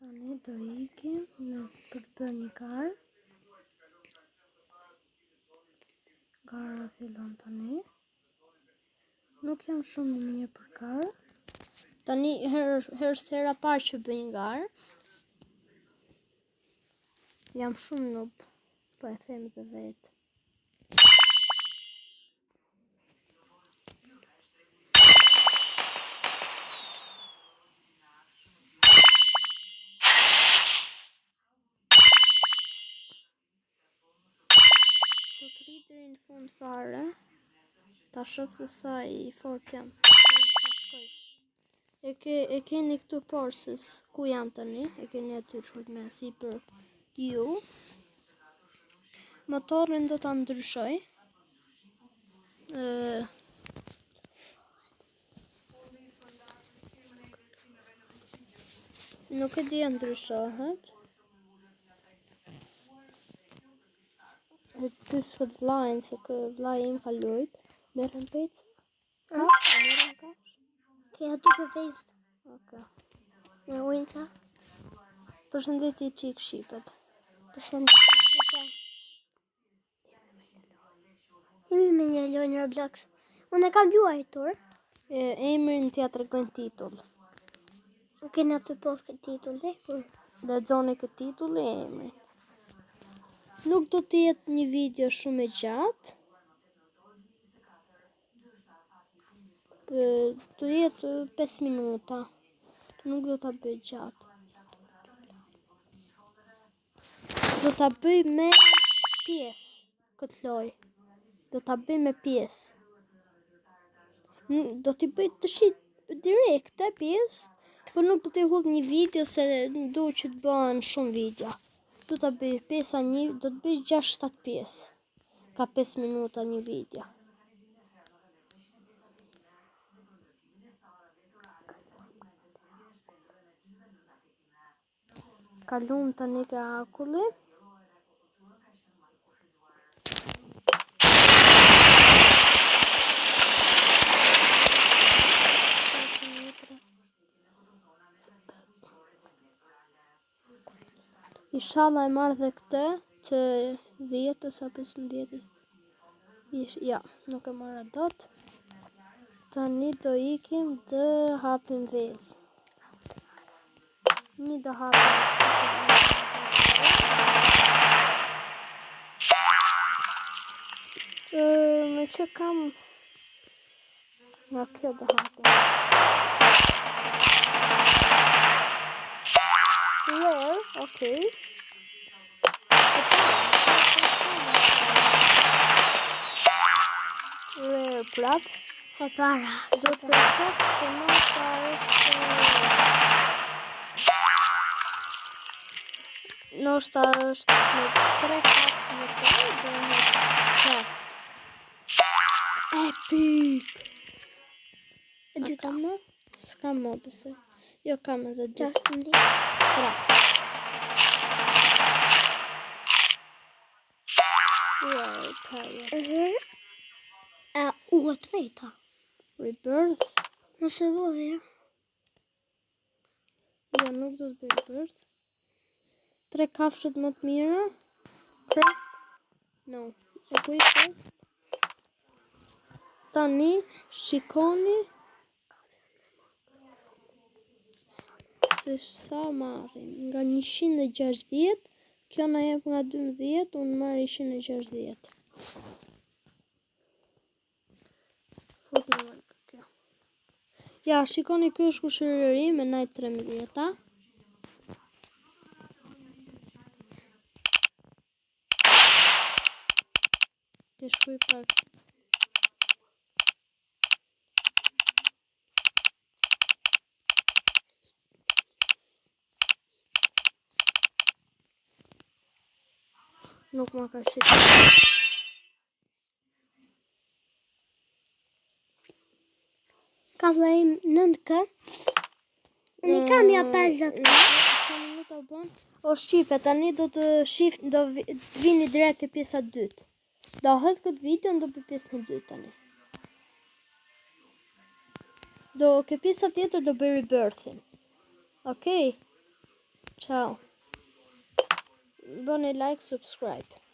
Tani do ikim për të bërë një garë. Gara fillon tani. Nuk jam shumë mirë për garë. Tani është hera parë që bëj një garë. Jam shumë noob, po e them dhe vetë. Do të rri deri në fund fare. Ta shoh se sa I fort jam. E keni këtu porses. Ku jam tani? E keni aty shkurt me si për ju. Motorin do ta ndryshoj. Nuk e di ndryshohet. Ty sot vlajnë, se kë vlaj im ka lujt. Merën pecë? A merën kafsh? Ke aty për fejtë. Oke. Me ujta. Përshëndetje qik shqipet. Përshëndetje shqipa. Jemi me një lojë Roblox. Unë e kam luajtur. Emrin t'ja tregojnë titull. Kena aty poshtë titulli. Lexoni këtë titull e emrin. Nuk do të jetë një video shumë e gjatë. Do jetë 5 minuta. Nuk do ta bëj gjatë. Do ta bëj me pjesë këtë lojë. Do ta bëj me pjesë. Do t'i bëj të shit direkte pjesë, por nuk do t'i hull një video se du që të bëhen shumë video. Do ta bëj pjesa një, do të bëj 6-7 pjesë. Ka 5 minuta një video. Kalum tani ka akulli. Inshallah e marrë dhe këtë të 10 a 15. Ja, nuk e marrë dot. Tani do ikim të hapim vezë. Një do hapim. Me që kam... Nga kjo do hapim. Rare, okay. Rare prap. E para. Do të shoh se nota është... Nosta është me 3 kaft nëse do në kaft. Epic! E dy kam më? S'kam më besoj. Jo, kam edhe 2. 16. 3. U e treta. Rebirth. Nëse voja. Jo, nuk do të bëj rebirth. 3 kafshët më të mira. Craft. No. Equipment. Tani, shikoni se sa marrim. Nga 160, kjo na jep nga 12, unë marr 160. Fut në marrë kjo. Ja, shikoni kjo është kushërëri me najt 13. Të shkuj pak. Nuk ma ka shqit. Ka vlejm 9K. Unë I kam ja 50K. Minuta u bën. O shqipe, tani do të vini direkt ke pjesa 2. Do hedh këtë video, do bëj pjesën e 2 tani. Ke pjesa tjetër do bëj rebirthin. Okej. Ciao. Bëni like, subscribe.